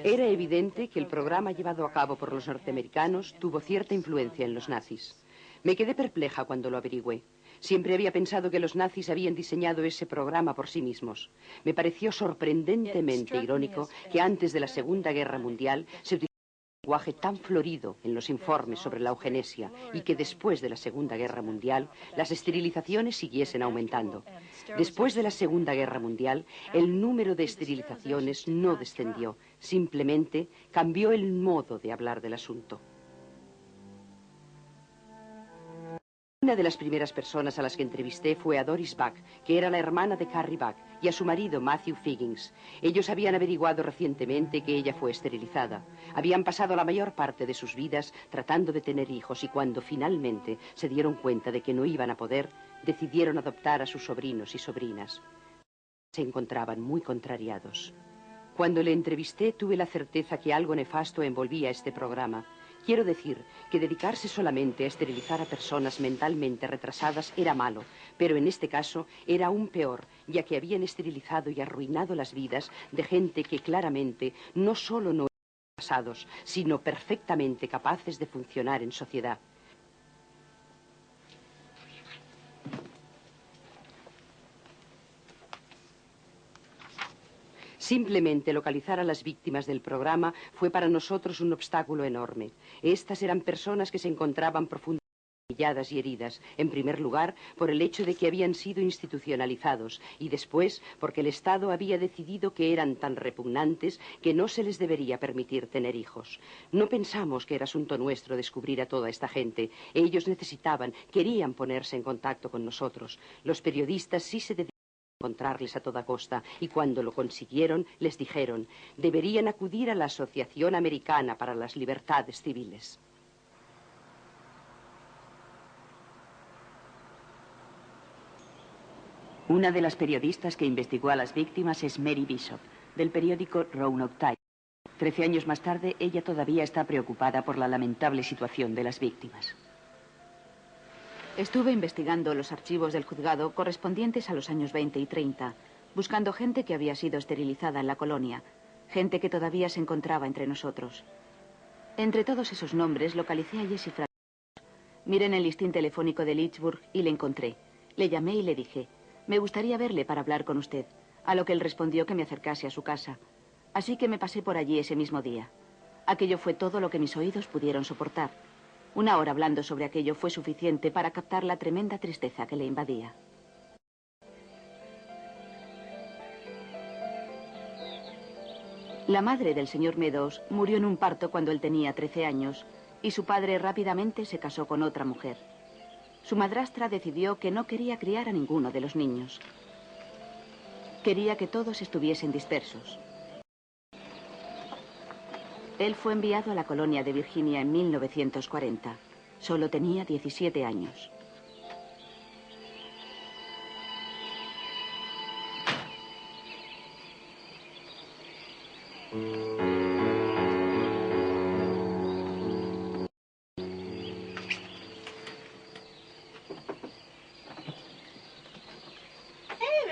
Era evidente que el programa llevado a cabo por los norteamericanos tuvo cierta influencia en los nazis. Me quedé perpleja cuando lo averigüé. Siempre había pensado que los nazis habían diseñado ese programa por sí mismos. Me pareció sorprendentemente irónico que antes de la Segunda Guerra Mundial se utilizara un lenguaje tan florido en los informes sobre la eugenesia y que después de la Segunda Guerra Mundial las esterilizaciones siguiesen aumentando. Después de la Segunda Guerra Mundial, el número de esterilizaciones no descendió, simplemente cambió el modo de hablar del asunto. Una de las primeras personas a las que entrevisté fue a Doris Buck, que era la hermana de Carrie Buck, y a su marido, Matthew Figgins. Ellos habían averiguado recientemente que ella fue esterilizada. Habían pasado la mayor parte de sus vidas tratando de tener hijos y cuando finalmente se dieron cuenta de que no iban a poder, decidieron adoptar a sus sobrinos y sobrinas. Se encontraban muy contrariados. Cuando le entrevisté, tuve la certeza que algo nefasto envolvía este programa. Quiero decir que dedicarse solamente a esterilizar a personas mentalmente retrasadas era malo, pero en este caso era aún peor, ya que habían esterilizado y arruinado las vidas de gente que claramente no solo no eran retrasados, sino perfectamente capaces de funcionar en sociedad. Simplemente localizar a las víctimas del programa fue para nosotros un obstáculo enorme. Estas eran personas que se encontraban profundamente humilladas y heridas, en primer lugar por el hecho de que habían sido institucionalizados y después porque el Estado había decidido que eran tan repugnantes que no se les debería permitir tener hijos. No pensamos que era asunto nuestro descubrir a toda esta gente. Ellos necesitaban, querían ponerse en contacto con nosotros. Los periodistas sí se dedicaron a encontrarles a toda costa y cuando lo consiguieron les dijeron: deberían acudir a la Asociación Americana para las Libertades Civiles. Una de las periodistas que investigó a las víctimas es Mary Bishop, del periódico Roanoke Times. 13 años más tarde, ella todavía está preocupada por la lamentable situación de las víctimas. Estuve investigando los archivos del juzgado correspondientes a los años 20 y 30, buscando gente que había sido esterilizada en la colonia, gente que todavía se encontraba entre nosotros. Entre todos esos nombres localicé a Jessie Francis. Miré en el listín telefónico de Lynchburg y le encontré. Le llamé y le dije: me gustaría verle para hablar con usted, a lo que él respondió que me acercase a su casa. Así que me pasé por allí ese mismo día. Aquello fue todo lo que mis oídos pudieron soportar. Una hora hablando sobre aquello fue suficiente para captar la tremenda tristeza que le invadía. La madre del señor Meadows murió en un parto cuando él tenía 13 años y su padre rápidamente se casó con otra mujer. Su madrastra decidió que no quería criar a ninguno de los niños. Quería que todos estuviesen dispersos. Él fue enviado a la colonia de Virginia en 1940. Solo tenía 17 años.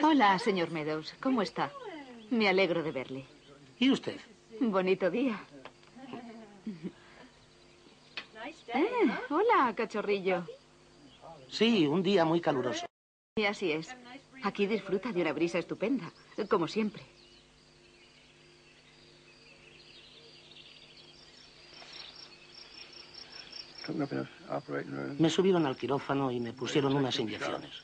Hola, señor Meadows. ¿Cómo está? Me alegro de verle. ¿Y usted? Bonito día. Hola, cachorrillo. Sí, un día muy caluroso. Y así es. Aquí disfruta de una brisa estupenda, como siempre. Me subieron al quirófano y me pusieron unas inyecciones.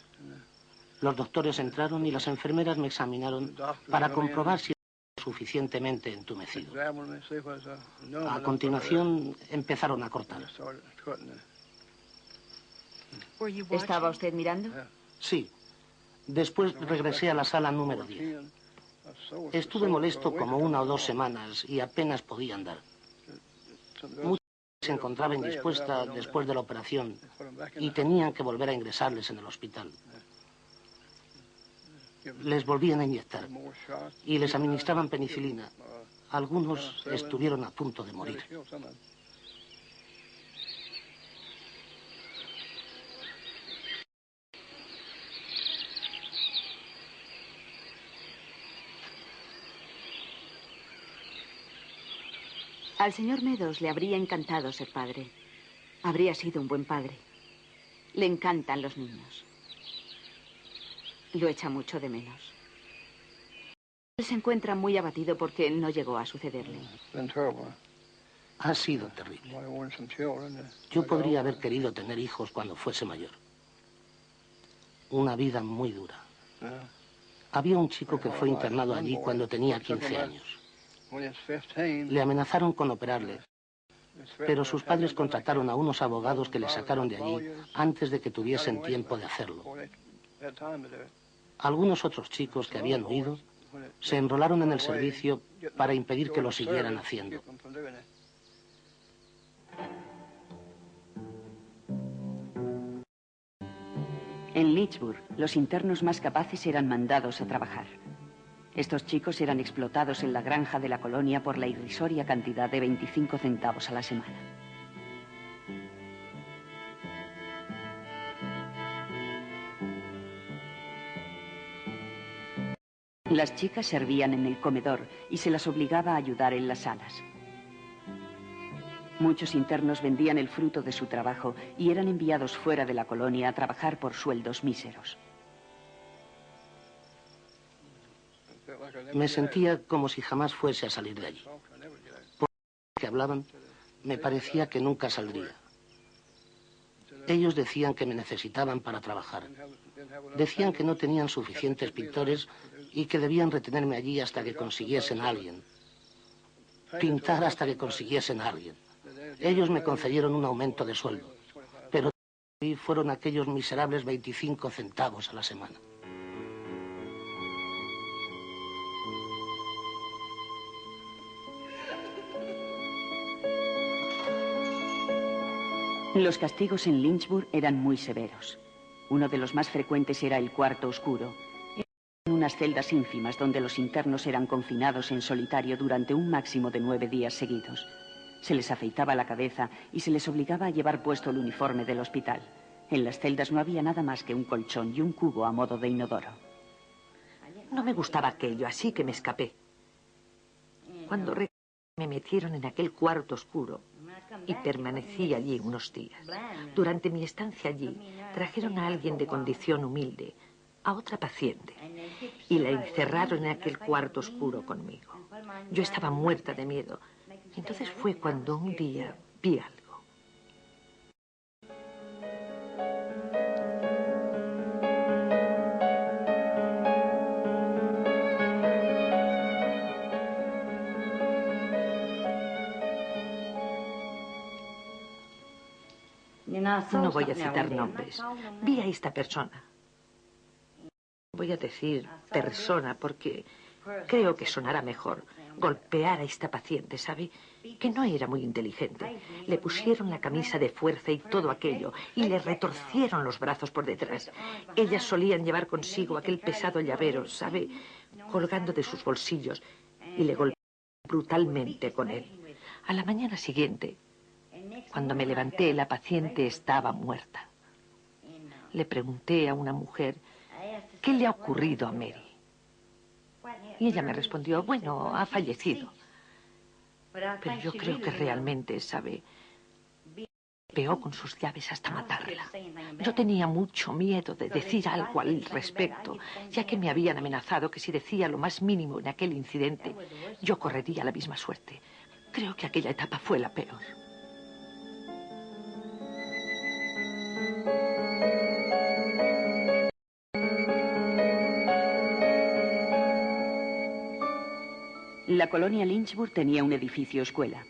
Los doctores entraron y las enfermeras me examinaron para comprobar si estaba suficientemente entumecido. A continuación empezaron a cortar. ¿Estaba usted mirando? Sí. Después regresé a la sala número 10. Estuve molesto como 1 o 2 semanas y apenas podía andar. Mucha gente se encontraba indispuesta después de la operación y tenían que volver a ingresarles en el hospital. Les volvían a inyectar y les administraban penicilina. Algunos estuvieron a punto de morir. Al señor Meadows le habría encantado ser padre. Habría sido un buen padre. Le encantan los niños. Lo echa mucho de menos. Él se encuentra muy abatido porque no llegó a sucederle. Ha sido terrible. Yo podría haber querido tener hijos cuando fuese mayor. Una vida muy dura. Había un chico que fue internado allí cuando tenía 15 años. Le amenazaron con operarle, pero sus padres contrataron a unos abogados que le sacaron de allí antes de que tuviesen tiempo de hacerlo. Algunos otros chicos que habían huido se enrolaron en el servicio para impedir que lo siguieran haciendo. En Lynchburg, los internos más capaces eran mandados a trabajar. Estos chicos eran explotados en la granja de la colonia por la irrisoria cantidad de 25 centavos a la semana. Las chicas servían en el comedor y se las obligaba a ayudar en las salas. Muchos internos vendían el fruto de su trabajo y eran enviados fuera de la colonia a trabajar por sueldos míseros. Me sentía como si jamás fuese a salir de allí. Por lo que hablaban, me parecía que nunca saldría. Ellos decían que me necesitaban para trabajar. Decían que no tenían suficientes pintores y que debían retenerme allí hasta que consiguiesen a alguien. Pintar hasta que consiguiesen a alguien. Ellos me concedieron un aumento de sueldo, pero fueron aquellos miserables 25 centavos a la semana. Los castigos en Lynchburg eran muy severos. Uno de los más frecuentes era el cuarto oscuro. Eran unas celdas ínfimas donde los internos eran confinados en solitario durante un máximo de 9 días seguidos. Se les afeitaba la cabeza y se les obligaba a llevar puesto el uniforme del hospital. En las celdas no había nada más que un colchón y un cubo a modo de inodoro. No me gustaba aquello, así que me escapé. Cuando me metieron en aquel cuarto oscuro y permanecí allí unos días. Durante mi estancia allí, trajeron a alguien de condición humilde, a otra paciente, y la encerraron en aquel cuarto oscuro conmigo. Yo estaba muerta de miedo. Entonces fue cuando un día vi algo. No voy a citar nombres. Vi a esta persona. Voy a decir persona porque creo que sonará mejor. Golpear a esta paciente, ¿sabe? Que no era muy inteligente. Le pusieron la camisa de fuerza y todo aquello, y le retorcieron los brazos por detrás. Ellas solían llevar consigo aquel pesado llavero, ¿sabe? Colgando de sus bolsillos, y le golpearon brutalmente con él. A la mañana siguiente, cuando me levanté, la paciente estaba muerta. Le pregunté a una mujer, ¿qué le ha ocurrido a Mary? Y ella me respondió, bueno, ha fallecido. Pero yo creo que realmente, ¿sabe? Peó con sus llaves hasta matarla. Yo tenía mucho miedo de decir algo al respecto, ya que me habían amenazado que si decía lo más mínimo en aquel incidente, yo correría la misma suerte. Creo que aquella etapa fue la peor. La colonia Lynchburg tenía un edificio escuela.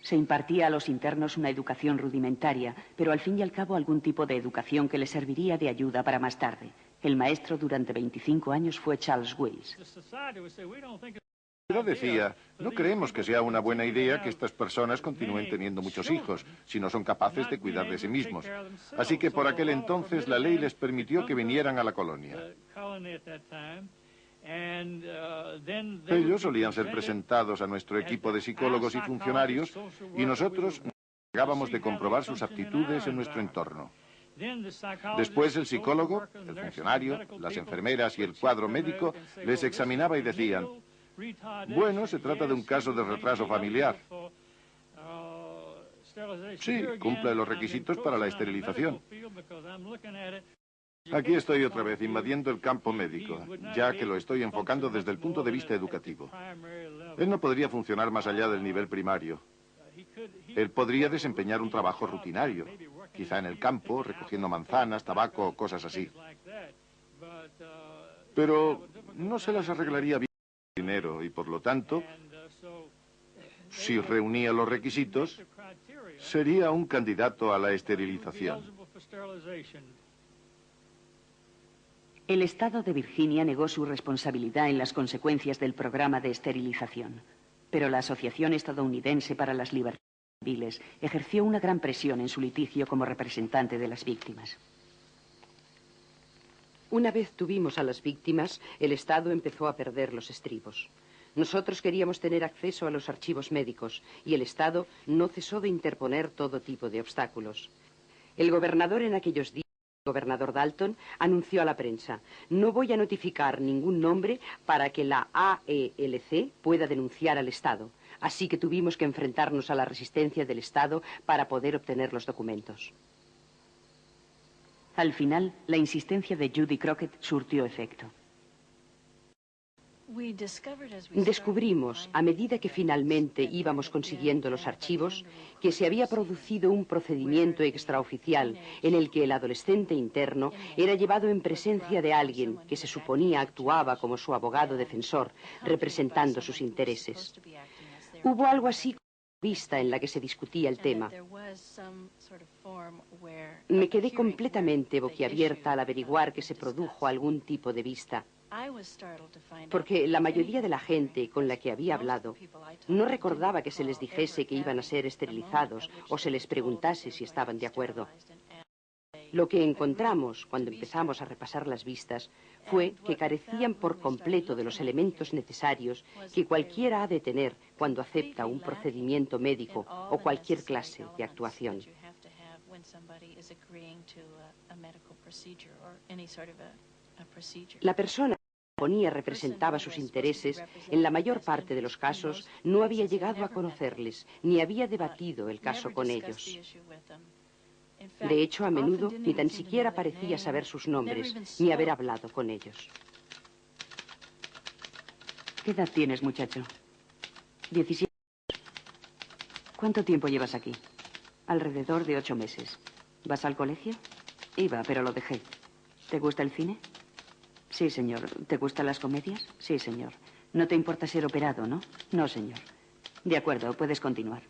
Se impartía a los internos una educación rudimentaria, pero al fin y al cabo algún tipo de educación que les serviría de ayuda para más tarde. El maestro durante 25 años fue Charles Wills. Yo decía, no creemos que sea una buena idea que estas personas continúen teniendo muchos hijos, si no son capaces de cuidar de sí mismos. Así que por aquel entonces la ley les permitió que vinieran a la colonia. Ellos solían ser presentados a nuestro equipo de psicólogos y funcionarios y nosotros nos encargábamos de comprobar sus aptitudes en nuestro entorno. Después el psicólogo, el funcionario, las enfermeras y el cuadro médico les examinaba y decían, bueno, se trata de un caso de retraso familiar. Sí, cumple los requisitos para la esterilización. Aquí estoy otra vez, invadiendo el campo médico, ya que lo estoy enfocando desde el punto de vista educativo. Él no podría funcionar más allá del nivel primario. Él podría desempeñar un trabajo rutinario, quizá en el campo, recogiendo manzanas, tabaco, cosas así. Pero no se las arreglaría bien con dinero y, por lo tanto, si reunía los requisitos, sería un candidato a la esterilización. El Estado de Virginia negó su responsabilidad en las consecuencias del programa de esterilización, pero la Asociación Estadounidense para las Libertades Civiles ejerció una gran presión en su litigio como representante de las víctimas. Una vez tuvimos a las víctimas, el Estado empezó a perder los estribos. Nosotros queríamos tener acceso a los archivos médicos y el Estado no cesó de interponer todo tipo de obstáculos. El gobernador en aquellos días, el gobernador Dalton, anunció a la prensa: no voy a notificar ningún nombre para que la AELC pueda denunciar al Estado. Así que tuvimos que enfrentarnos a la resistencia del Estado para poder obtener los documentos. Al final, la insistencia de Judy Crockett surtió efecto. Descubrimos, a medida que finalmente íbamos consiguiendo los archivos, que se había producido un procedimiento extraoficial en el que el adolescente interno era llevado en presencia de alguien que se suponía actuaba como su abogado defensor, representando sus intereses. Hubo algo así como una vista en la que se discutía el tema. Me quedé completamente boquiabierta al averiguar que se produjo algún tipo de vista, porque la mayoría de la gente con la que había hablado no recordaba que se les dijese que iban a ser esterilizados o se les preguntase si estaban de acuerdo. Lo que encontramos cuando empezamos a repasar las vistas fue que carecían por completo de los elementos necesarios que cualquiera ha de tener cuando acepta un procedimiento médico o cualquier clase de actuación. La persona que ponía representaba sus intereses, en la mayor parte de los casos no había llegado a conocerles ni había debatido el caso con ellos. De hecho, a menudo ni tan siquiera parecía saber sus nombres ni haber hablado con ellos. ¿Qué edad tienes, muchacho? 17. ¿Cuánto tiempo llevas aquí? Alrededor de 8 meses. ¿Vas al colegio? Iba, pero lo dejé. ¿Te gusta el cine? Sí, señor. ¿Te gustan las comedias? Sí, señor. No te importa ser operado, ¿no? No, señor. De acuerdo, puedes continuar.